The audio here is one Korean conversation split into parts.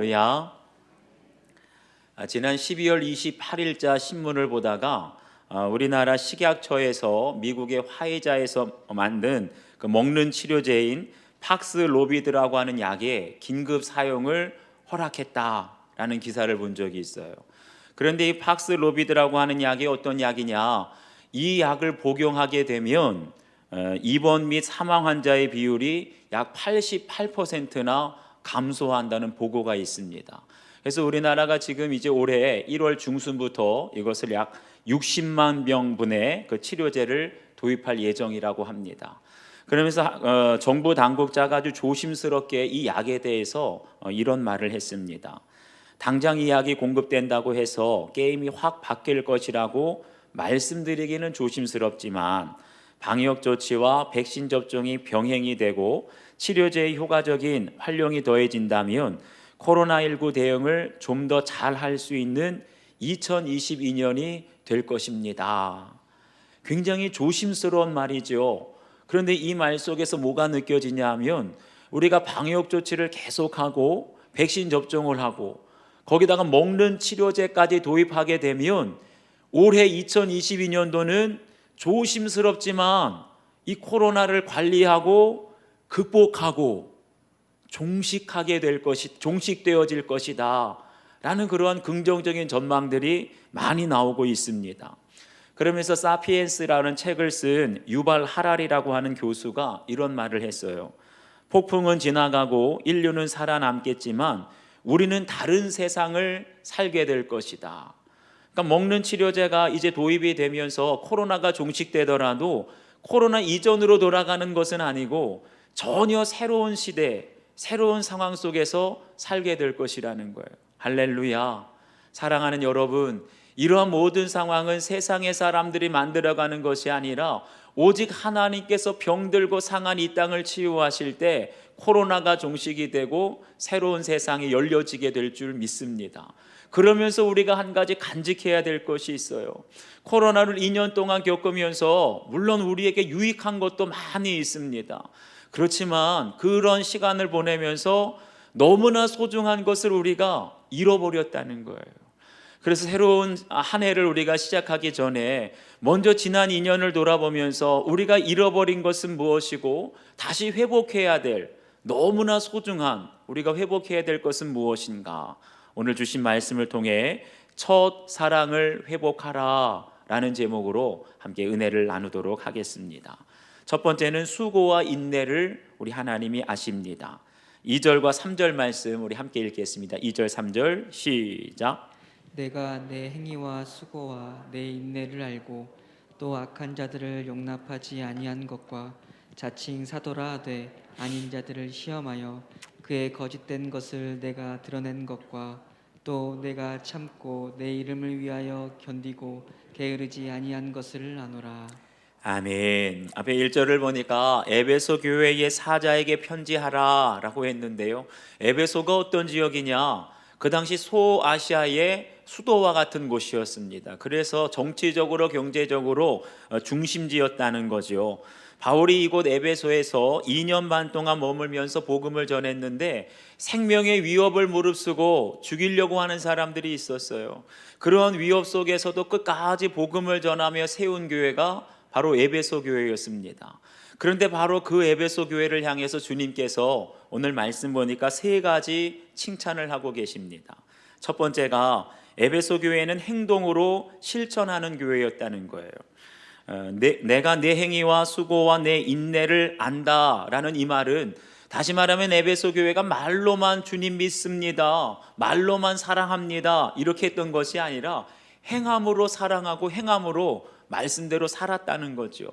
할렐루야. 지난 12월 28일자 신문을 보다가 우리나라 식약처에서 미국의 화이자에서 만든 그 먹는 치료제인 팍스로비드라고 하는 약의 긴급 사용을 허락했다라는 기사를 본 적이 있어요. 그런데 이 팍스로비드라고 하는 약이 어떤 약이냐? 이 약을 복용하게 되면 입원 및 사망 환자의 비율이 약 88%나 감소한다는 보고가 있습니다. 그래서 우리나라가 지금 이제 올해 1월 중순부터 이것을 약 60만 병분의 그 치료제를 도입할 예정이라고 합니다. 그러면서 정부 당국자가 아주 조심스럽게 이 약에 대해서 이런 말을 했습니다. 당장 이 약이 공급된다고 해서 게임이 확 바뀔 것이라고 말씀드리기는 조심스럽지만 방역 조치와 백신 접종이 병행이 되고 치료제의 효과적인 활용이 더해진다면 코로나19 대응을 좀 더 잘 할 수 있는 2022년이 될 것입니다. 굉장히 조심스러운 말이죠. 그런데 이 말 속에서 뭐가 느껴지냐 하면 우리가 방역 조치를 계속하고 백신 접종을 하고 거기다가 먹는 치료제까지 도입하게 되면 올해 2022년도는 조심스럽지만 이 코로나를 관리하고 극복하고 종식되어질 것이다 라는 그러한 긍정적인 전망들이 많이 나오고 있습니다. 그러면서 사피엔스라는 책을 쓴 유발 하라리라고 하는 교수가 이런 말을 했어요. 폭풍은 지나가고 인류는 살아남겠지만 우리는 다른 세상을 살게 될 것이다. 그러니까 먹는 치료제가 이제 도입이 되면서 코로나가 종식되더라도 코로나 이전으로 돌아가는 것은 아니고 전혀 새로운 시대, 새로운 상황 속에서 살게 될 것이라는 거예요. 할렐루야. 사랑하는 여러분, 이러한 모든 상황은 세상의 사람들이 만들어가는 것이 아니라 오직 하나님께서 병들고 상한 이 땅을 치유하실 때 코로나가 종식이 되고 새로운 세상이 열려지게 될 줄 믿습니다. 그러면서 우리가 한 가지 간직해야 될 것이 있어요. 코로나를 2년 동안 겪으면서 물론 우리에게 유익한 것도 많이 있습니다. 그렇지만 그런 시간을 보내면서 너무나 소중한 것을 우리가 잃어버렸다는 거예요. 그래서 새로운 한 해를 우리가 시작하기 전에 먼저 지난 2년을 돌아보면서 우리가 잃어버린 것은 무엇이고 다시 회복해야 될 너무나 소중한 우리가 회복해야 될 것은 무엇인가? 오늘 주신 말씀을 통해 첫 사랑을 회복하라 라는 제목으로 함께 은혜를 나누도록 하겠습니다. 첫 번째는 수고와 인내를 우리 하나님이 아십니다. 2절과 3절 말씀 우리 함께 읽겠습니다. 2절 3절 시작. 내가 내 행위와 수고와 내 인내를 알고 또 악한 자들을 용납하지 아니한 것과 자칭 사도라 하되 아닌 자들을 시험하여 그의 거짓된 것을 내가 드러낸 것과 또 내가 참고 내 이름을 위하여 견디고 게으르지 아니한 것을 아노라. 아멘. 앞에 1절을 보니까 에베소 교회의 사자에게 편지하라 라고 했는데요, 에베소가 어떤 지역이냐? 그 당시 소아시아의 수도와 같은 곳이었습니다. 그래서 정치적으로 경제적으로 중심지였다는 거죠. 바울이 이곳 에베소에서 2년 반 동안 머물면서 복음을 전했는데 생명의 위협을 무릅쓰고 죽이려고 하는 사람들이 있었어요. 그런 위협 속에서도 끝까지 복음을 전하며 세운 교회가 바로 에베소 교회였습니다. 그런데 바로 그 에베소 교회를 향해서 주님께서 오늘 말씀 보니까 세 가지 칭찬을 하고 계십니다. 첫 번째가 에베소 교회는 행동으로 실천하는 교회였다는 거예요. 내가 내 행위와 수고와 내 인내를 안다라는 이 말은 다시 말하면 에베소 교회가 말로만 주님 믿습니다, 말로만 사랑합니다 이렇게 했던 것이 아니라 행함으로 사랑하고 행함으로 말씀대로 살았다는 거죠.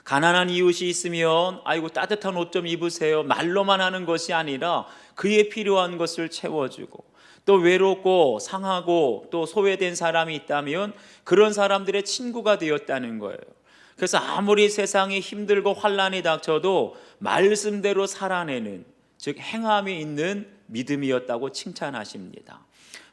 가난한 이웃이 있으면 아이고 따뜻한 옷 좀 입으세요 말로만 하는 것이 아니라 그에 필요한 것을 채워주고, 또 외롭고 상하고 또 소외된 사람이 있다면 그런 사람들의 친구가 되었다는 거예요. 그래서 아무리 세상이 힘들고 환난이 닥쳐도 말씀대로 살아내는, 즉 행함이 있는 믿음이었다고 칭찬하십니다.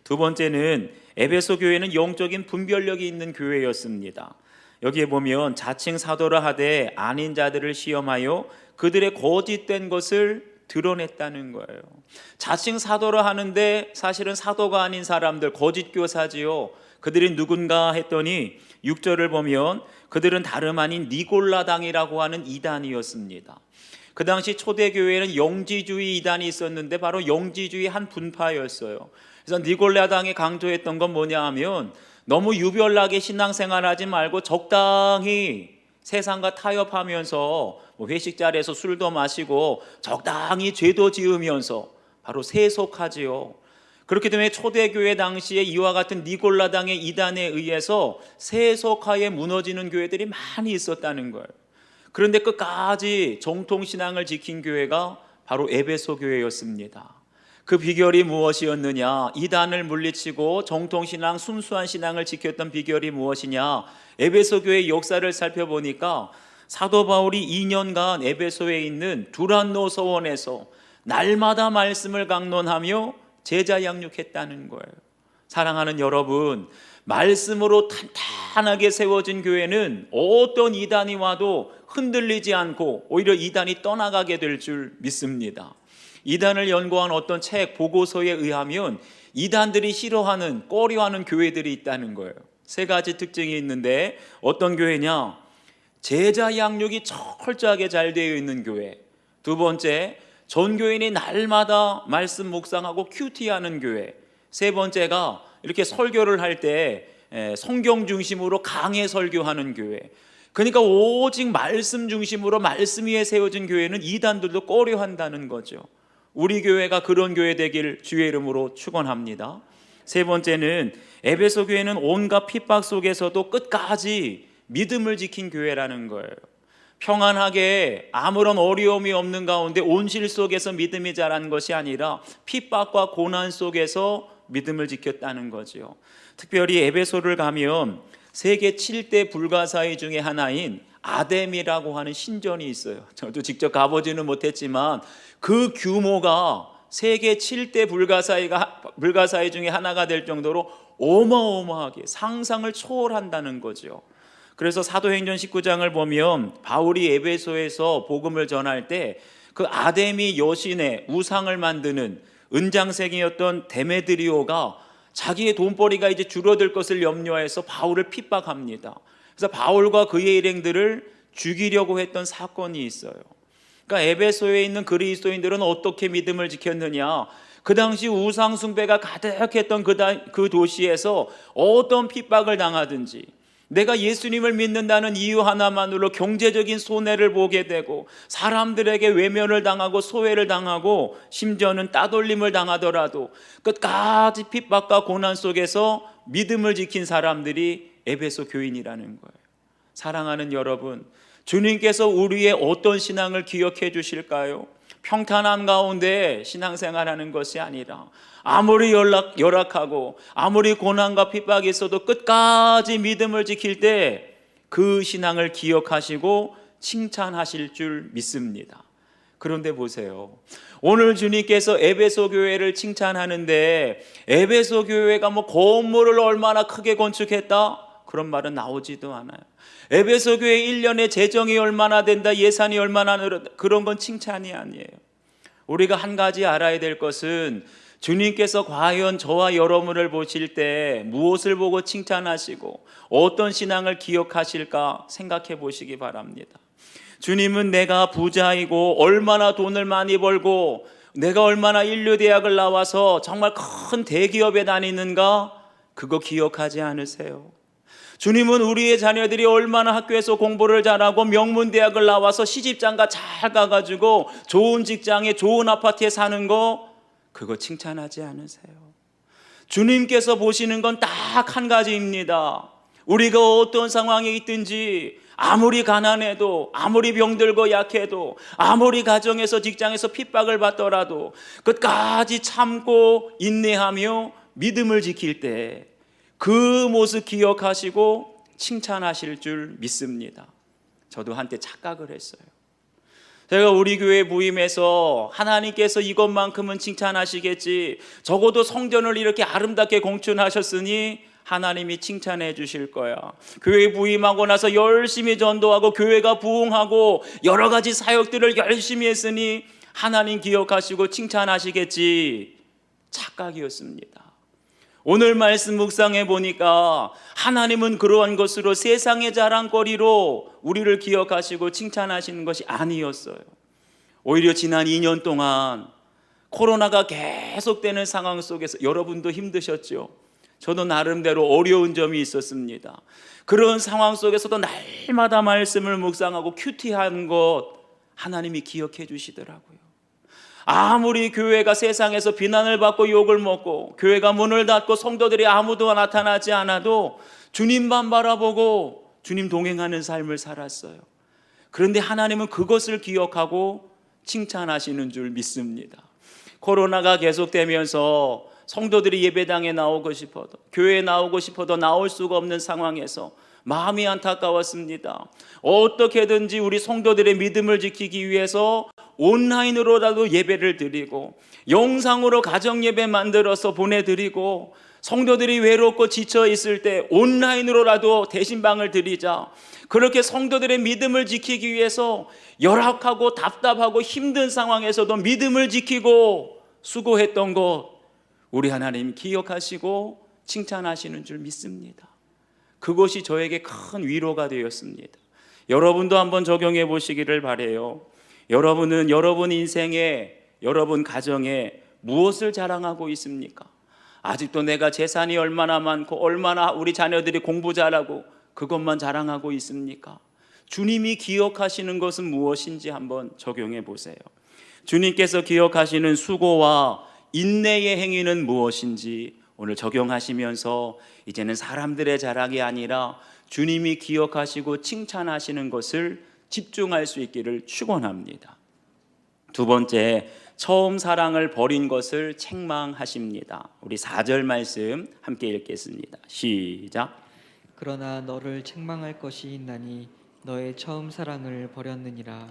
두 번째는 에베소 교회는 영적인 분별력이 있는 교회였습니다. 여기에 보면 자칭 사도라 하되 아닌 자들을 시험하여 그들의 거짓된 것을 드러냈다는 거예요. 자칭 사도라 하는데 사실은 사도가 아닌 사람들, 거짓 교사지요. 그들이 누군가 했더니 6절을 보면 그들은 다름 아닌 니골라당이라고 하는 이단이었습니다. 그 당시 초대교회에는 영지주의 이단이 있었는데 바로 영지주의 한 분파였어요. 그래서 니골라당이 강조했던 건 뭐냐 하면 너무 유별나게 신앙생활하지 말고 적당히 세상과 타협하면서 회식 자리에서 술도 마시고 적당히 죄도 지으면서 바로 세속하지요. 그렇기 때문에 초대교회 당시에 이와 같은 니골라당의 이단에 의해서 세속화에 무너지는 교회들이 많이 있었다는 거예요. 그런데 끝까지 정통신앙을 지킨 교회가 바로 에베소 교회였습니다. 그 비결이 무엇이었느냐? 이단을 물리치고 정통신앙, 순수한 신앙을 지켰던 비결이 무엇이냐? 에베소 교회의 역사를 살펴보니까 사도 바울이 2년간 에베소에 있는 두란노 서원에서 날마다 말씀을 강론하며 제자 양육했다는 거예요. 사랑하는 여러분, 말씀으로 탄탄하게 세워진 교회는 어떤 이단이 와도 흔들리지 않고 오히려 이단이 떠나가게 될 줄 믿습니다. 이단을 연구한 어떤 책 보고서에 의하면 이단들이 싫어하는, 꺼려하는 교회들이 있다는 거예요. 3가지 특징이 있는데 어떤 교회냐? 제자 양육이 철저하게 잘 되어 있는 교회. 2번째, 전교인이 날마다 말씀 묵상하고 큐티하는 교회. 3번째가 이렇게 설교를 할 때 성경 중심으로 강해 설교하는 교회. 그러니까 오직 말씀 중심으로 말씀 위에 세워진 교회는 이단들도 꺼려한다는 거죠. 우리 교회가 그런 교회 되길 주의 이름으로 축원합니다. 3번째는 에베소 교회는 온갖 핍박 속에서도 끝까지 믿음을 지킨 교회라는 거예요. 평안하게 아무런 어려움이 없는 가운데 온실 속에서 믿음이 자란 것이 아니라 핍박과 고난 속에서 믿음을 지켰다는 거죠. 특별히 에베소를 가면 세계 7대 불가사의 중에 하나인 아뎀이라고 하는 신전이 있어요. 저도 직접 가보지는 못했지만 그 규모가 세계 7대 불가사의 중에 하나가 될 정도로 어마어마하게 상상을 초월한다는 거죠. 그래서 사도행전 19장을 보면 바울이 에베소에서 복음을 전할 때 그 아데미 여신의 우상을 만드는 은장생이었던 데메드리오가 자기의 돈벌이가 이제 줄어들 것을 염려해서 바울을 핍박합니다. 그래서 바울과 그의 일행들을 죽이려고 했던 사건이 있어요. 그러니까 에베소에 있는 그리스도인들은 어떻게 믿음을 지켰느냐? 그 당시 우상 숭배가 가득했던 그 도시에서 어떤 핍박을 당하든지 내가 예수님을 믿는다는 이유 하나만으로 경제적인 손해를 보게 되고 사람들에게 외면을 당하고 소외를 당하고 심지어는 따돌림을 당하더라도 끝까지 핍박과 고난 속에서 믿음을 지킨 사람들이 에베소 교인이라는 거예요. 사랑하는 여러분, 주님께서 우리의 어떤 신앙을 기억해 주실까요? 평탄한 가운데 신앙생활하는 것이 아니라 아무리 열악하고 아무리 고난과 핍박이 있어도 끝까지 믿음을 지킬 때 그 신앙을 기억하시고 칭찬하실 줄 믿습니다. 그런데 보세요, 오늘 주님께서 에베소 교회를 칭찬하는데 에베소 교회가 뭐 건물을 얼마나 크게 건축했다? 그런 말은 나오지도 않아요. 에베소 교회 1년에 재정이 얼마나 된다, 예산이 얼마나 늘었다, 그런 건 칭찬이 아니에요. 우리가 한 가지 알아야 될 것은 주님께서 과연 저와 여러분을 보실 때 무엇을 보고 칭찬하시고 어떤 신앙을 기억하실까 생각해 보시기 바랍니다. 주님은 내가 부자이고 얼마나 돈을 많이 벌고 내가 얼마나 인류대학을 나와서 정말 큰 대기업에 다니는가, 그거 기억하지 않으세요? 주님은 우리의 자녀들이 얼마나 학교에서 공부를 잘하고 명문대학을 나와서 시집장가 잘 가가지고 좋은 직장에 좋은 아파트에 사는 거, 그거 칭찬하지 않으세요? 주님께서 보시는 건 딱 한 가지입니다. 우리가 어떤 상황에 있든지 아무리 가난해도 아무리 병들고 약해도 아무리 가정에서 직장에서 핍박을 받더라도 끝까지 참고 인내하며 믿음을 지킬 때 그 모습 기억하시고 칭찬하실 줄 믿습니다. 저도 한때 착각을 했어요. 제가 우리 교회 부임해서 하나님께서 이것만큼은 칭찬하시겠지, 적어도 성전을 이렇게 아름답게 공춘하셨으니 하나님이 칭찬해 주실 거야. 교회 부임하고 나서 열심히 전도하고 교회가 부흥하고 여러 가지 사역들을 열심히 했으니 하나님 기억하시고 칭찬하시겠지. 착각이었습니다. 오늘 말씀 묵상해 보니까 하나님은 그러한 것으로 세상의 자랑거리로 우리를 기억하시고 칭찬하시는 것이 아니었어요. 오히려 지난 2년 동안 코로나가 계속되는 상황 속에서 여러분도 힘드셨죠. 저도 나름대로 어려운 점이 있었습니다. 그런 상황 속에서도 날마다 말씀을 묵상하고 큐티한 것 하나님이 기억해 주시더라고요. 아무리 교회가 세상에서 비난을 받고 욕을 먹고 교회가 문을 닫고 성도들이 아무도 나타나지 않아도 주님만 바라보고 주님 동행하는 삶을 살았어요. 그런데 하나님은 그것을 기억하고 칭찬하시는 줄 믿습니다. 코로나가 계속되면서 성도들이 예배당에 나오고 싶어도 교회에 나오고 싶어도 나올 수가 없는 상황에서 마음이 안타까웠습니다. 어떻게든지 우리 성도들의 믿음을 지키기 위해서 온라인으로라도 예배를 드리고 영상으로 가정 예배 만들어서 보내드리고 성도들이 외롭고 지쳐 있을 때 온라인으로라도 대신방을 드리자. 그렇게 성도들의 믿음을 지키기 위해서 열악하고 답답하고 힘든 상황에서도 믿음을 지키고 수고했던 것 우리 하나님 기억하시고 칭찬하시는 줄 믿습니다. 그것이 저에게 큰 위로가 되었습니다. 여러분도 한번 적용해 보시기를 바라요. 여러분은 여러분 인생에 여러분 가정에 무엇을 자랑하고 있습니까? 아직도 내가 재산이 얼마나 많고 얼마나 우리 자녀들이 공부 잘하고 그것만 자랑하고 있습니까? 주님이 기억하시는 것은 무엇인지 한번 적용해 보세요. 주님께서 기억하시는 수고와 인내의 행위는 무엇인지 오늘 적용하시면서 이제는 사람들의 자랑이 아니라 주님이 기억하시고 칭찬하시는 것을 집중할 수 있기를 축원합니다. 두 번째, 처음 사랑을 버린 것을 책망하십니다. 우리 4절 말씀 함께 읽겠습니다. 시작. 그러나 너를 책망할 것이 있나니 너의 처음 사랑을 버렸느니라.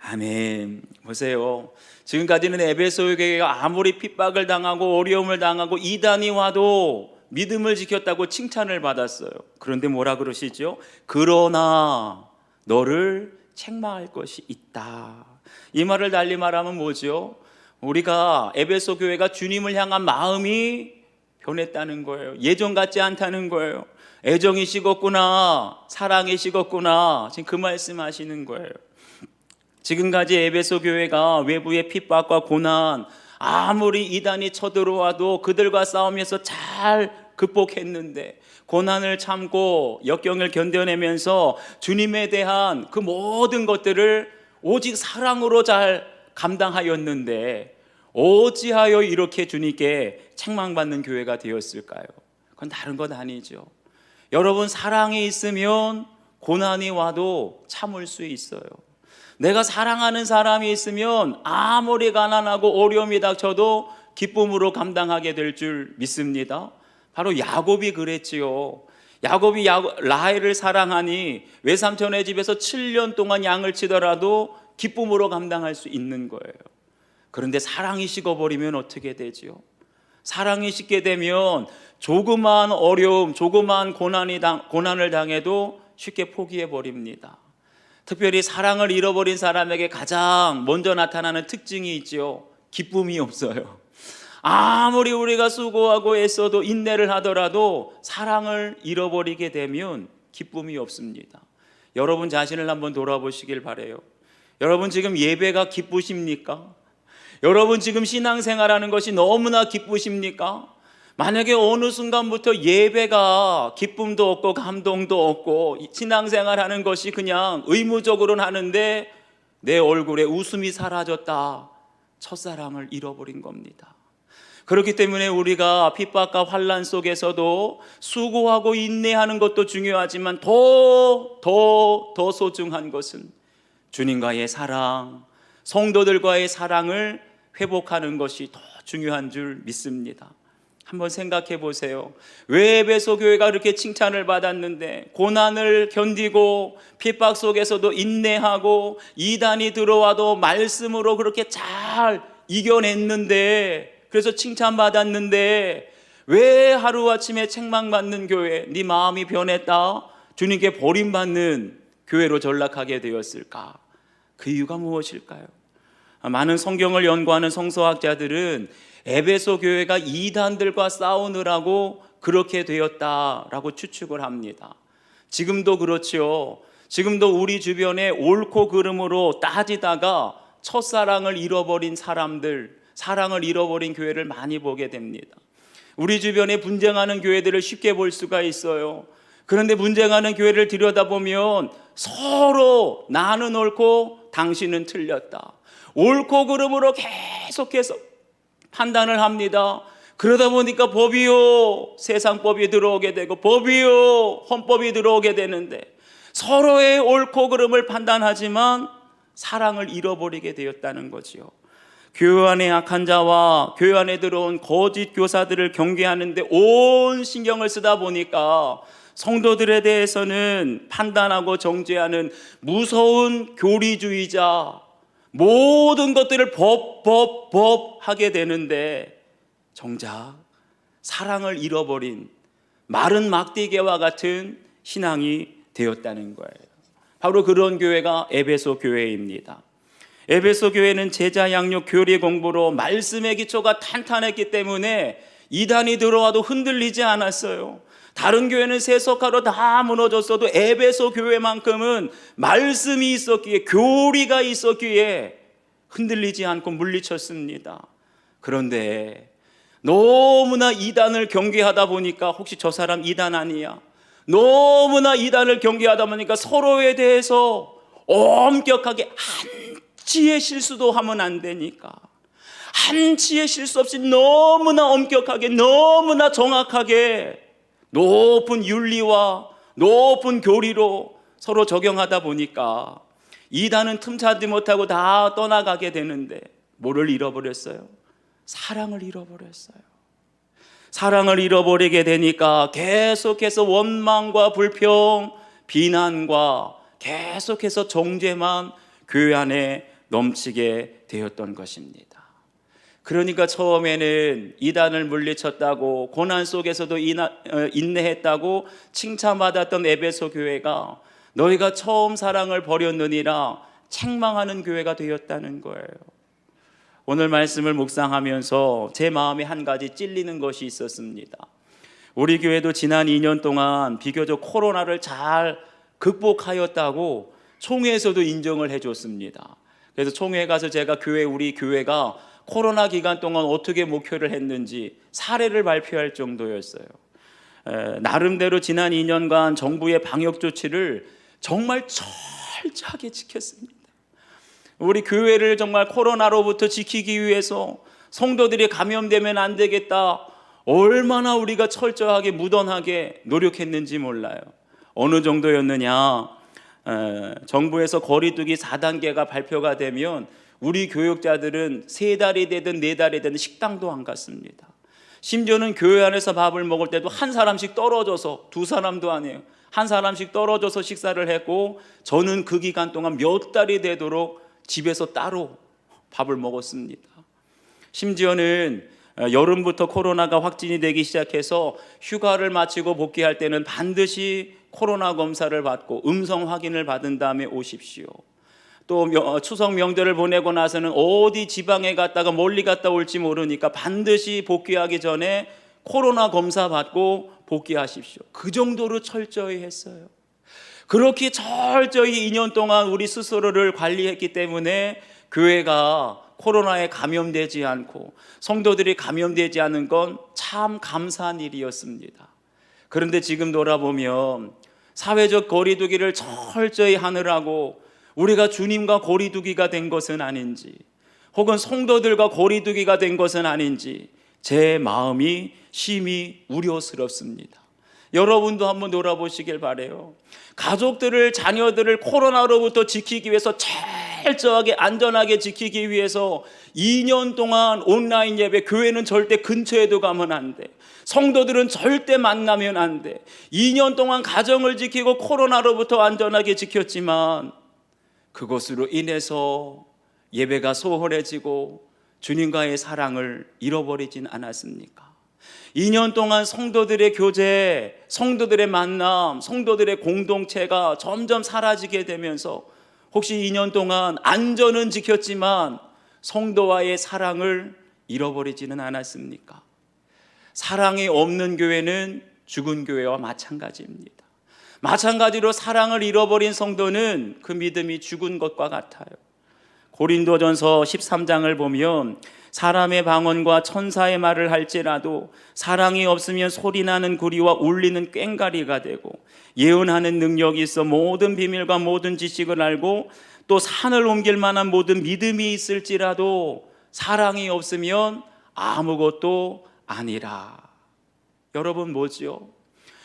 아멘. 보세요. 지금까지는 에베소 교회가 아무리 핍박을 당하고 어려움을 당하고 이단이 와도 믿음을 지켰다고 칭찬을 받았어요. 그런데 뭐라 그러시죠? 그러나 너를 책망할 것이 있다. 이 말을 달리 말하면 뭐죠? 우리가 에베소 교회가 주님을 향한 마음이 변했다는 거예요. 예전 같지 않다는 거예요. 애정이 식었구나, 사랑이 식었구나. 지금 그 말씀하시는 거예요. 지금까지 에베소 교회가 외부의 핍박과 고난, 아무리 이단이 쳐들어와도 그들과 싸우면서 잘 극복했는데 고난을 참고 역경을 견뎌내면서 주님에 대한 그 모든 것들을 오직 사랑으로 잘 감당하였는데 어찌하여 이렇게 주님께 책망받는 교회가 되었을까요? 그건 다른 것 아니죠. 여러분, 사랑이 있으면 고난이 와도 참을 수 있어요. 내가 사랑하는 사람이 있으면 아무리 가난하고 어려움이 닥쳐도 기쁨으로 감당하게 될 줄 믿습니다. 바로 야곱이 그랬지요. 야곱이 라헬을 사랑하니 외삼촌의 집에서 7년 동안 양을 치더라도 기쁨으로 감당할 수 있는 거예요. 그런데 사랑이 식어버리면 어떻게 되지요? 사랑이 식게 되면 조그만 어려움, 조그만 고난을 당해도 쉽게 포기해버립니다. 특별히 사랑을 잃어버린 사람에게 가장 먼저 나타나는 특징이 있죠. 기쁨이 없어요. 아무리 우리가 수고하고 애써도 인내를 하더라도 사랑을 잃어버리게 되면 기쁨이 없습니다. 여러분 자신을 한번 돌아보시길 바라요. 여러분 지금 예배가 기쁘십니까? 여러분 지금 신앙생활하는 것이 너무나 기쁘십니까? 만약에 어느 순간부터 예배가 기쁨도 없고 감동도 없고 신앙생활하는 것이 그냥 의무적으로 하는데 내 얼굴에 웃음이 사라졌다. 첫사랑을 잃어버린 겁니다. 그렇기 때문에 우리가 핍박과 환난 속에서도 수고하고 인내하는 것도 중요하지만 더 소중한 것은 주님과의 사랑, 성도들과의 사랑을 회복하는 것이 더 중요한 줄 믿습니다. 한번 생각해 보세요. 왜 에베소 교회가 그렇게 칭찬을 받았는데 고난을 견디고 핍박 속에서도 인내하고 이단이 들어와도 말씀으로 그렇게 잘 이겨냈는데, 그래서 칭찬받았는데 왜 하루아침에 책망받는 교회, 네 마음이 변했다, 주님께 버림받는 교회로 전락하게 되었을까? 그 이유가 무엇일까요? 많은 성경을 연구하는 성서학자들은 에베소 교회가 이단들과 싸우느라고 그렇게 되었다라고 추측을 합니다. 지금도 그렇지요. 지금도 우리 주변에 옳고 그름으로 따지다가 첫사랑을 잃어버린 사람들, 사랑을 잃어버린 교회를 많이 보게 됩니다. 우리 주변에 분쟁하는 교회들을 쉽게 볼 수가 있어요. 그런데 분쟁하는 교회를 들여다보면 서로 나는 옳고 당신은 틀렸다, 옳고 그름으로 계속해서 판단을 합니다. 그러다 보니까 법이요, 세상법이 들어오게 되고 법이요, 헌법이 들어오게 되는데 서로의 옳고 그름을 판단하지만 사랑을 잃어버리게 되었다는 거지요. 교회 안에 악한 자와 교회 안에 들어온 거짓 교사들을 경계하는데 온 신경을 쓰다 보니까 성도들에 대해서는 판단하고 정죄하는 무서운 교리주의자, 모든 것들을 법 하게 되는데 정작 사랑을 잃어버린 마른 막대기와 같은 신앙이 되었다는 거예요. 바로 그런 교회가 에베소 교회입니다. 에베소 교회는 제자 양육 교리 공부로 말씀의 기초가 탄탄했기 때문에 이단이 들어와도 흔들리지 않았어요. 다른 교회는 세속화로 다 무너졌어도 에베소 교회만큼은 말씀이 있었기에, 교리가 있었기에 흔들리지 않고 물리쳤습니다. 그런데 너무나 이단을 경계하다 보니까 혹시 저 사람 이단 아니야? 너무나 이단을 경계하다 보니까 서로에 대해서 엄격하게 한치의 실수도 하면 안 되니까 한치의 실수 없이 너무나 엄격하게, 너무나 정확하게 높은 윤리와 높은 교리로 서로 적용하다 보니까 이단은 틈차지 못하고 다 떠나가게 되는데 뭐를 잃어버렸어요? 사랑을 잃어버렸어요. 사랑을 잃어버리게 되니까 계속해서 원망과 불평, 비난과 계속해서 정죄만 교회 안에 넘치게 되었던 것입니다. 그러니까 처음에는 이단을 물리쳤다고, 고난 속에서도 인내했다고 칭찬받았던 에베소 교회가 너희가 처음 사랑을 버렸느니라 책망하는 교회가 되었다는 거예요. 오늘 말씀을 묵상하면서 제 마음에 한 가지 찔리는 것이 있었습니다. 우리 교회도 지난 2년 동안 비교적 코로나를 잘 극복하였다고 총회에서도 인정을 해줬습니다. 그래서 총회에 가서 제가 우리 교회가 코로나 기간 동안 어떻게 목회를 했는지 사례를 발표할 정도였어요. 나름대로 지난 2년간 정부의 방역 조치를 정말 철저하게 지켰습니다. 우리 교회를 정말 코로나로부터 지키기 위해서 성도들이 감염되면 안 되겠다, 얼마나 우리가 철저하게 무던하게 노력했는지 몰라요. 어느 정도였느냐, 정부에서 거리두기 4단계가 발표가 되면 우리 교육자들은 3달이 되든 4달이 되든 식당도 안 갔습니다. 심지어는 교회 안에서 밥을 먹을 때도 한 사람씩 떨어져서, 2사람도 아니에요, 한 사람씩 떨어져서 식사를 했고 저는 그 기간 동안 몇 달이 되도록 집에서 따로 밥을 먹었습니다. 심지어는 여름부터 코로나가 확진이 되기 시작해서 휴가를 마치고 복귀할 때는 반드시 코로나 검사를 받고 음성 확인을 받은 다음에 오십시오. 또 추석 명절을 보내고 나서는 어디 지방에 갔다가 멀리 갔다 올지 모르니까 반드시 복귀하기 전에 코로나 검사 받고 복귀하십시오. 그 정도로 철저히 했어요. 그렇게 철저히 2년 동안 우리 스스로를 관리했기 때문에 교회가 코로나에 감염되지 않고 성도들이 감염되지 않은 건 참 감사한 일이었습니다. 그런데 지금 돌아보면 사회적 거리두기를 철저히 하느라고 우리가 주님과 거리두기가 된 것은 아닌지, 혹은 성도들과 거리두기가 된 것은 아닌지 제 마음이 심히 우려스럽습니다. 여러분도 한번 돌아보시길 바라요. 가족들을, 자녀들을 코로나로부터 지키기 위해서, 철저하게 안전하게 지키기 위해서 2년 동안 온라인 예배, 교회는 절대 근처에도 가면 안 돼, 성도들은 절대 만나면 안 돼. 2년 동안 가정을 지키고 코로나로부터 안전하게 지켰지만 그것으로 인해서 예배가 소홀해지고 주님과의 사랑을 잃어버리진 않았습니까? 2년 동안 성도들의 교제, 성도들의 만남, 성도들의 공동체가 점점 사라지게 되면서 혹시 2년 동안 안전은 지켰지만 성도와의 사랑을 잃어버리지는 않았습니까? 사랑이 없는 교회는 죽은 교회와 마찬가지입니다. 마찬가지로 사랑을 잃어버린 성도는 그 믿음이 죽은 것과 같아요. 고린도전서 13장을 보면 사람의 방언과 천사의 말을 할지라도 사랑이 없으면 소리나는 구리와 울리는 꽹가리가 되고, 예언하는 능력이 있어 모든 비밀과 모든 지식을 알고 또 산을 옮길 만한 모든 믿음이 있을지라도 사랑이 없으면 아무것도 아니라. 여러분, 뭐죠?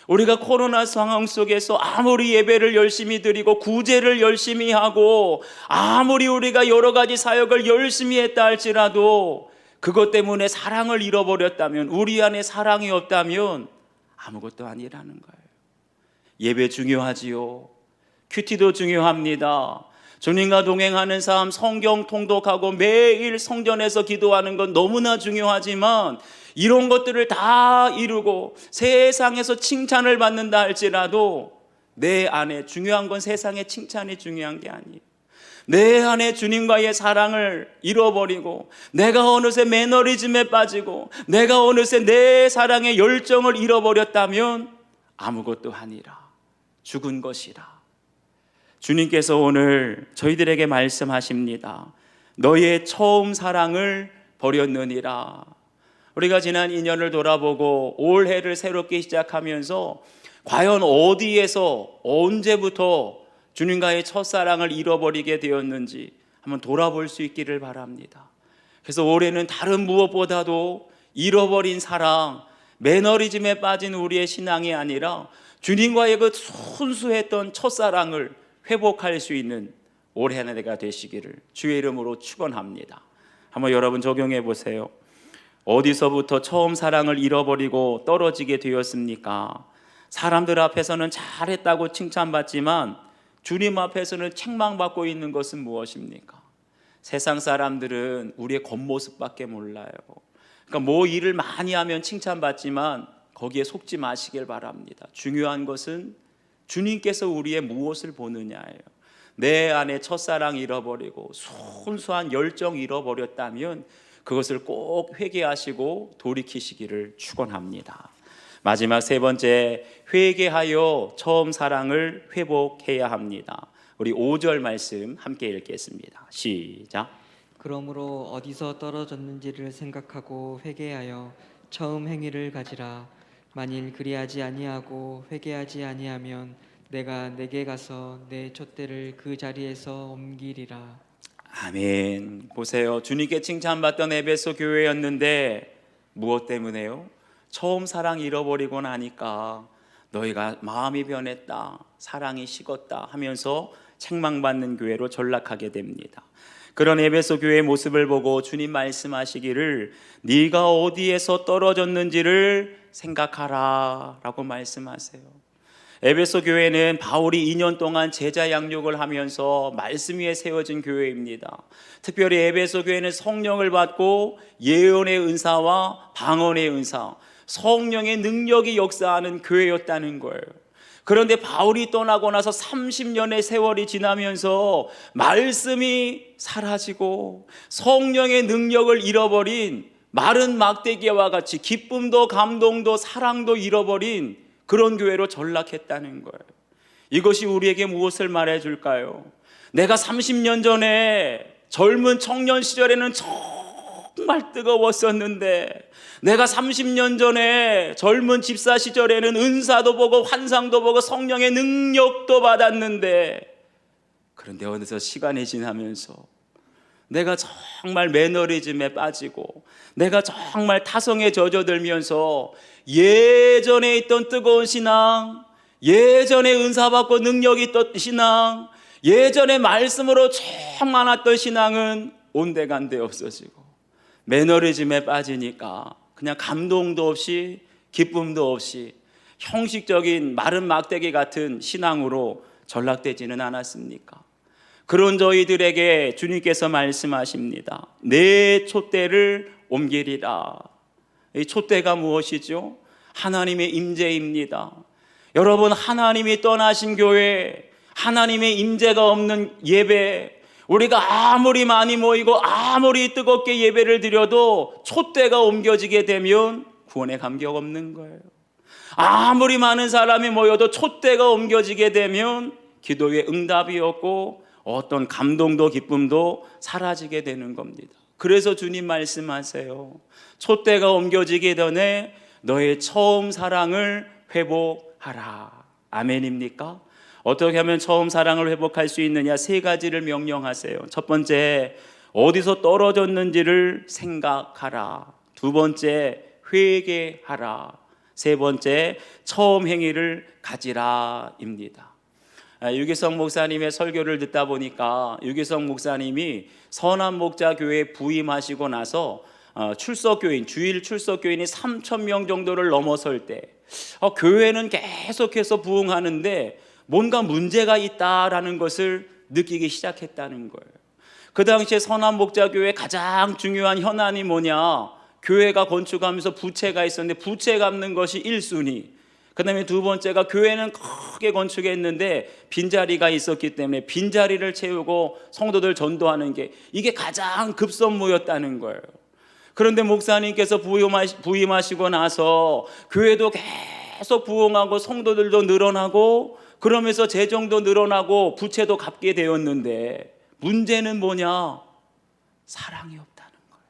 우리가 코로나 상황 속에서 아무리 예배를 열심히 드리고 구제를 열심히 하고 아무리 우리가 여러 가지 사역을 열심히 했다 할지라도 그것 때문에 사랑을 잃어버렸다면, 우리 안에 사랑이 없다면 아무것도 아니라는 거예요. 예배 중요하지요. 큐티도 중요합니다. 주님과 동행하는 삶, 성경 통독하고 매일 성전에서 기도하는 건 너무나 중요하지만, 이런 것들을 다 이루고 세상에서 칭찬을 받는다 할지라도 내 안에 중요한 건 세상의 칭찬이 중요한 게 아니에요. 내 안에 주님과의 사랑을 잃어버리고 내가 어느새 매너리즘에 빠지고 내가 어느새 내 사랑의 열정을 잃어버렸다면 아무것도 아니라, 죽은 것이라. 주님께서 오늘 저희들에게 말씀하십니다. 너의 처음 사랑을 버렸느니라. 우리가 지난 2년을 돌아보고 올해를 새롭게 시작하면서 과연 어디에서 언제부터 주님과의 첫사랑을 잃어버리게 되었는지 한번 돌아볼 수 있기를 바랍니다. 그래서 올해는 다른 무엇보다도 잃어버린 사랑, 매너리즘에 빠진 우리의 신앙이 아니라 주님과의 그 순수했던 첫사랑을 회복할 수 있는 올해 한 해가 되시기를 주의 이름으로 축원합니다. 한번 여러분 적용해 보세요. 어디서부터 처음 사랑을 잃어버리고 떨어지게 되었습니까? 사람들 앞에서는 잘했다고 칭찬받지만 주님 앞에서는 책망받고 있는 것은 무엇입니까? 세상 사람들은 우리의 겉모습밖에 몰라요. 그러니까 뭐 일을 많이 하면 칭찬받지만 거기에 속지 마시길 바랍니다. 중요한 것은 주님께서 우리의 무엇을 보느냐예요. 내 안에 첫사랑 잃어버리고 순수한 열정 잃어버렸다면 그것을 꼭 회개하시고 돌이키시기를 축원합니다. 마지막 세 번째, 회개하여 처음 사랑을 회복해야 합니다. 우리 5절 말씀 함께 읽겠습니다. 시작. 그러므로 어디서 떨어졌는지를 생각하고 회개하여 처음 행위를 가지라. 만일 그리하지 아니하고 회개하지 아니하면 내가 내게 가서 내 촛대를 그 자리에서 옮기리라. 아멘. 보세요. 주님께 칭찬받던 에베소 교회였는데 무엇 때문에요? 처음 사랑 잃어버리고 나니까 너희가 마음이 변했다, 사랑이 식었다 하면서 책망받는 교회로 전락하게 됩니다. 그런 에베소 교회의 모습을 보고 주님 말씀하시기를 네가 어디에서 떨어졌는지를 생각하라 라고 말씀하세요. 에베소 교회는 바울이 2년 동안 제자 양육을 하면서 말씀 위에 세워진 교회입니다. 특별히 에베소 교회는 성령을 받고 예언의 은사와 방언의 은사, 성령의 능력이 역사하는 교회였다는 거예요. 그런데 바울이 떠나고 나서 30년의 세월이 지나면서 말씀이 사라지고 성령의 능력을 잃어버린 마른 막대기와 같이 기쁨도 감동도 사랑도 잃어버린 그런 교회로 전락했다는 거예요. 이것이 우리에게 무엇을 말해줄까요? 내가 30년 전에 젊은 청년 시절에는 정말 뜨거웠었는데, 내가 30년 전에 젊은 집사 시절에는 은사도 보고 환상도 보고 성령의 능력도 받았는데, 그런데 어느덧 시간이 지나면서 내가 정말 매너리즘에 빠지고 내가 정말 타성에 젖어들면서 예전에 있던 뜨거운 신앙, 예전에 은사받고 능력이 있던 신앙, 예전에 말씀으로 참 많았던 신앙은 온데간데 없어지고 매너리즘에 빠지니까 그냥 감동도 없이 기쁨도 없이 형식적인 마른 막대기 같은 신앙으로 전락되지는 않았습니까? 그런 저희들에게 주님께서 말씀하십니다. 내 촛대를 옮기리라. 이 촛대가 무엇이죠? 하나님의 임재입니다. 여러분, 하나님이 떠나신 교회, 하나님의 임재가 없는 예배, 우리가 아무리 많이 모이고 아무리 뜨겁게 예배를 드려도 촛대가 옮겨지게 되면 구원의 감격 없는 거예요. 아무리 많은 사람이 모여도 촛대가 옮겨지게 되면 기도의 응답이 없고 어떤 감동도 기쁨도 사라지게 되는 겁니다. 그래서 주님 말씀하세요. 촛대가 옮겨지기 전에 너의 처음 사랑을 회복하라. 아멘입니까? 어떻게 하면 처음 사랑을 회복할 수 있느냐? 세 가지를 명령하세요. 첫 번째, 어디서 떨어졌는지를 생각하라. 두 번째, 회개하라. 세 번째, 처음 행위를 가지라입니다. 유기성 목사님의 설교를 듣다 보니까 유기성 목사님이 선한목자교회에 부임하시고 나서 출석교인, 주일 출석교인이 3,000명 정도를 넘어설 때 교회는 계속해서 부흥하는데 뭔가 문제가 있다라는 것을 느끼기 시작했다는 거예요. 그 당시에 선한목자교회의 가장 중요한 현안이 뭐냐? 교회가 건축하면서 부채가 있었는데 부채 갚는 것이 1순위, 그 다음에 두 번째가 교회는 크게 건축했는데 빈자리가 있었기 때문에 빈자리를 채우고 성도들 전도하는 게 이게 가장 급선무였다는 거예요. 그런데 목사님께서 부임하시고 나서 교회도 계속 부흥하고 성도들도 늘어나고 그러면서 재정도 늘어나고 부채도 갚게 되었는데 문제는 뭐냐? 사랑이 없다는 거예요.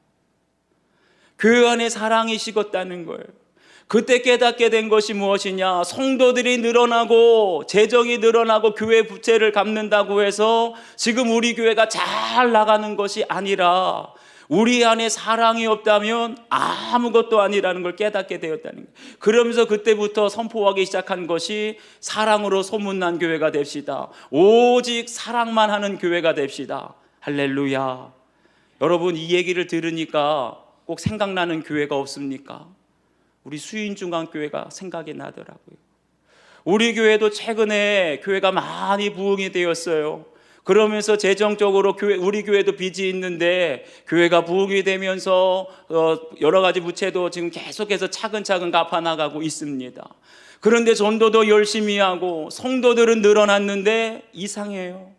교회 안에 사랑이 식었다는 거예요. 그때 깨닫게 된 것이 무엇이냐? 성도들이 늘어나고 재정이 늘어나고 교회 부채를 갚는다고 해서 지금 우리 교회가 잘 나가는 것이 아니라 우리 안에 사랑이 없다면 아무것도 아니라는 걸 깨닫게 되었다는 거예요. 그러면서 그때부터 선포하기 시작한 것이 사랑으로 소문난 교회가 됩시다. 오직 사랑만 하는 교회가 됩시다. 할렐루야. 여러분, 이 얘기를 들으니까 꼭 생각나는 교회가 없습니까? 우리 수인중앙교회가 생각이 나더라고요. 우리 교회도 최근에 교회가 많이 부흥이 되었어요. 그러면서 재정적으로 우리 교회도 빚이 있는데 교회가 부흥이 되면서 여러 가지 부채도 지금 계속해서 차근차근 갚아나가고 있습니다. 그런데 전도도 열심히 하고 성도들은 늘어났는데 이상해요.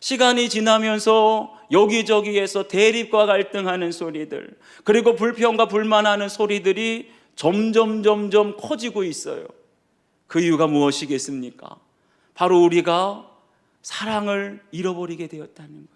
시간이 지나면서 여기저기에서 대립과 갈등하는 소리들, 그리고 불평과 불만하는 소리들이 점점 커지고 있어요. 그 이유가 무엇이겠습니까? 바로 우리가 사랑을 잃어버리게 되었다는 거예요.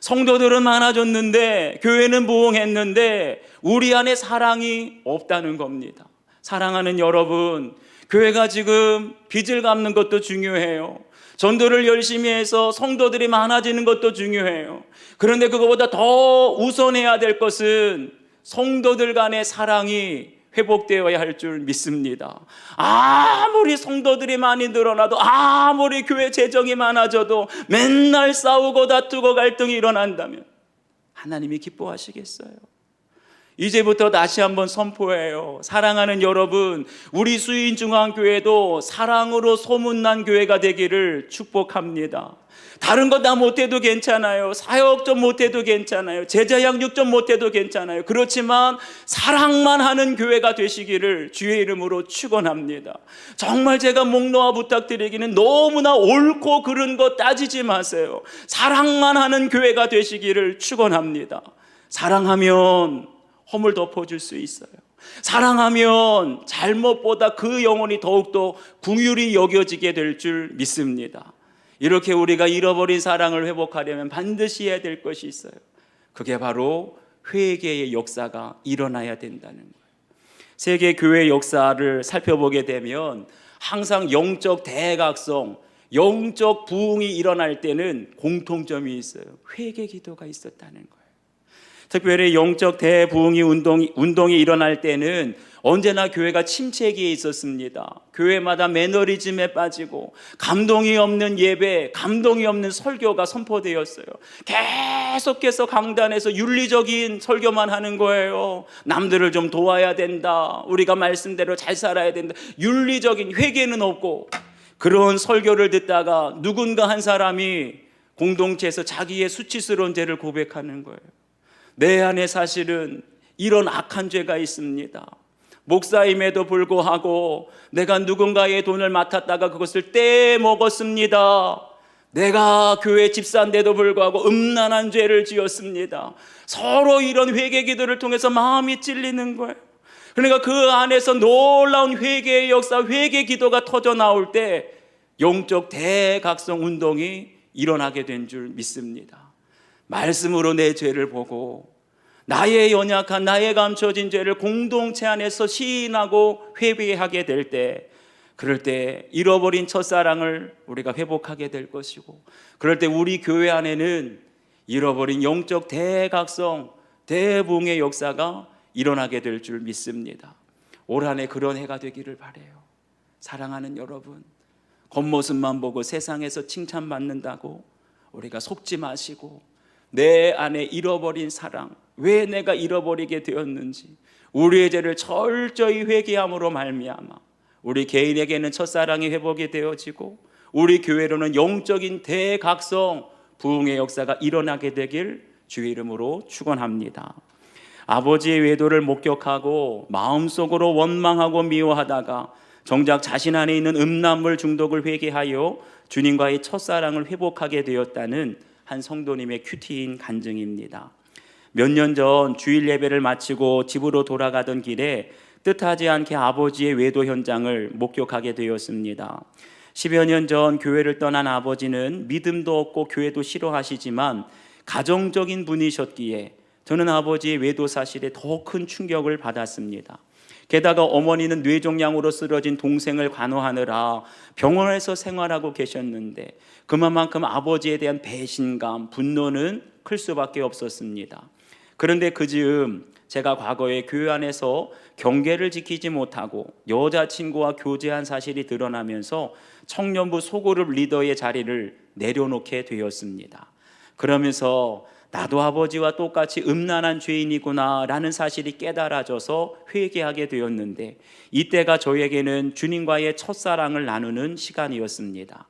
성도들은 많아졌는데 교회는 부흥했는데 우리 안에 사랑이 없다는 겁니다. 사랑하는 여러분, 교회가 지금 빚을 갚는 것도 중요해요. 전도를 열심히 해서 성도들이 많아지는 것도 중요해요. 그런데 그것보다 더 우선해야 될 것은 성도들 간의 사랑이 회복되어야 할 줄 믿습니다. 아무리 성도들이 많이 늘어나도 아무리 교회 재정이 많아져도 맨날 싸우고 다투고 갈등이 일어난다면 하나님이 기뻐하시겠어요? 이제부터 다시 한번 선포해요. 사랑하는 여러분, 우리 수인중앙교회도 사랑으로 소문난 교회가 되기를 축복합니다. 다른 거 다 못해도 괜찮아요. 사역 좀 못해도 괜찮아요. 제자 양육 좀 못해도 괜찮아요. 그렇지만 사랑만 하는 교회가 되시기를 주의 이름으로 축원합니다. 정말 제가 목 놓아 부탁드리기는 너무나 옳고 그른 거 따지지 마세요. 사랑만 하는 교회가 되시기를 축원합니다. 사랑하면 허물 덮어줄 수 있어요. 사랑하면 잘못보다 그 영혼이 더욱더 긍휼히 여겨지게 될 줄 믿습니다. 이렇게 우리가 잃어버린 사랑을 회복하려면 반드시 해야 될 것이 있어요. 그게 바로 회개의 역사가 일어나야 된다는 거예요. 세계 교회 역사를 살펴보게 되면 항상 영적 대각성, 영적 부흥이 일어날 때는 공통점이 있어요. 회개 기도가 있었다는 거예요. 특별히 영적 대부흥이 운동이 일어날 때는 언제나 교회가 침체기에 있었습니다. 교회마다 매너리즘에 빠지고 감동이 없는 예배, 감동이 없는 설교가 선포되었어요. 계속해서 강단에서 윤리적인 설교만 하는 거예요. 남들을 좀 도와야 된다, 우리가 말씀대로 잘 살아야 된다, 윤리적인 회개는 없고, 그런 설교를 듣다가 누군가 한 사람이 공동체에서 자기의 수치스러운 죄를 고백하는 거예요. 내 안에 사실은 이런 악한 죄가 있습니다. 목사임에도 불구하고 내가 누군가의 돈을 맡았다가 그것을 떼먹었습니다. 내가 교회 집사인데도 불구하고 음란한 죄를 지었습니다. 서로 이런 회개 기도를 통해서 마음이 찔리는 거예요. 그러니까 그 안에서 놀라운 회개의 역사, 회개 기도가 터져 나올 때 영적 대각성 운동이 일어나게 된 줄 믿습니다. 말씀으로 내 죄를 보고 나의 연약한, 나의 감춰진 죄를 공동체 안에서 시인하고 회개하게 될 때, 그럴 때 잃어버린 첫사랑을 우리가 회복하게 될 것이고, 그럴 때 우리 교회 안에는 잃어버린 영적 대각성, 대붕의 역사가 일어나게 될 줄 믿습니다. 올 한 해 그런 해가 되기를 바라요. 사랑하는 여러분, 겉모습만 보고 세상에서 칭찬받는다고 우리가 속지 마시고, 내 안에 잃어버린 사랑, 왜 내가 잃어버리게 되었는지 우리의 죄를 철저히 회개함으로 말미암아 우리 개인에게는 첫사랑이 회복이 되어지고, 우리 교회로는 영적인 대각성 부흥의 역사가 일어나게 되길 주의 이름으로 축원합니다. 아버지의 외도를 목격하고 마음속으로 원망하고 미워하다가 정작 자신 안에 있는 음란물 중독을 회개하여 주님과의 첫사랑을 회복하게 되었다는 한 성도님의 큐티인 간증입니다. 몇 년 전 주일 예배를 마치고 집으로 돌아가던 길에 뜻하지 않게 아버지의 외도 현장을 목격하게 되었습니다. 10여 년 전 교회를 떠난 아버지는 믿음도 없고 교회도 싫어하시지만 가정적인 분이셨기에 저는 아버지의 외도 사실에 더 큰 충격을 받았습니다. 게다가 어머니는 뇌종양으로 쓰러진 동생을 간호하느라 병원에서 생활하고 계셨는데 그만큼 아버지에 대한 배신감, 분노는 클 수밖에 없었습니다. 그런데 그 즈음 제가 과거에 교회 안에서 경계를 지키지 못하고 여자친구와 교제한 사실이 드러나면서 청년부 소그룹 리더의 자리를 내려놓게 되었습니다. 그러면서 나도 아버지와 똑같이 음란한 죄인이구나 라는 사실이 깨달아져서 회개하게 되었는데, 이때가 저에게는 주님과의 첫사랑을 나누는 시간이었습니다.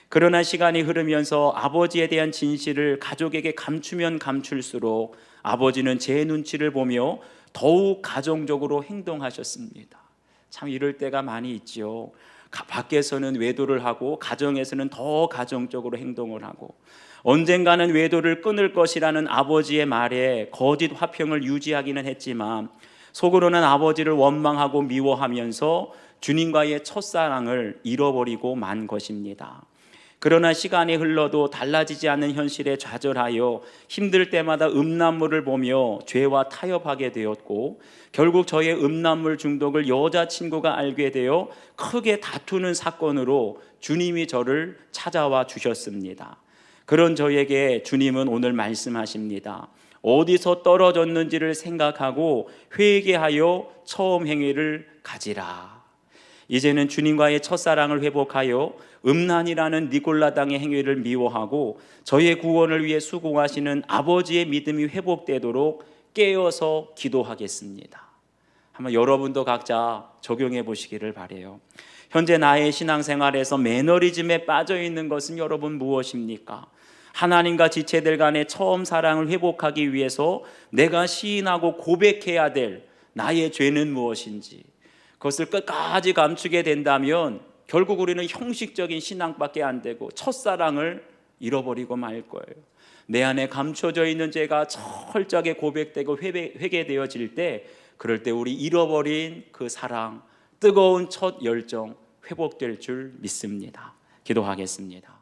그러나 시간이 흐르면서 아버지에 대한 진실을 가족에게 감추면 감출수록 아버지는 제 눈치를 보며 더욱 가정적으로 행동하셨습니다. 참 이럴 때가 많이 있죠. 밖에서는 외도를 하고 가정에서는 더 가정적으로 행동을 하고, 언젠가는 외도를 끊을 것이라는 아버지의 말에 거짓 화평을 유지하기는 했지만 속으로는 아버지를 원망하고 미워하면서 주님과의 첫사랑을 잃어버리고 만 것입니다. 그러나 시간이 흘러도 달라지지 않는 현실에 좌절하여 힘들 때마다 음란물을 보며 죄와 타협하게 되었고, 결국 저의 음란물 중독을 여자친구가 알게 되어 크게 다투는 사건으로 주님이 저를 찾아와 주셨습니다. 그런 저에게 주님은 오늘 말씀하십니다. 어디서 떨어졌는지를 생각하고 회개하여 처음 행위를 가지라. 이제는 주님과의 첫사랑을 회복하여 음란이라는 니골라당의 행위를 미워하고 저의 구원을 위해 수고하시는 아버지의 믿음이 회복되도록 깨어서 기도하겠습니다. 한번 여러분도 각자 적용해 보시기를 바라요. 현재 나의 신앙생활에서 매너리즘에 빠져 있는 것은 여러분 무엇입니까? 하나님과 지체들 간의 처음 사랑을 회복하기 위해서 내가 시인하고 고백해야 될 나의 죄는 무엇인지, 그것을 끝까지 감추게 된다면 결국 우리는 형식적인 신앙밖에 안 되고 첫사랑을 잃어버리고 말 거예요. 내 안에 감춰져 있는 죄가 철저하게 고백되고 회개되어질 때, 그럴 때 우리 잃어버린 그 사랑, 뜨거운 첫 열정 회복될 줄 믿습니다. 기도하겠습니다.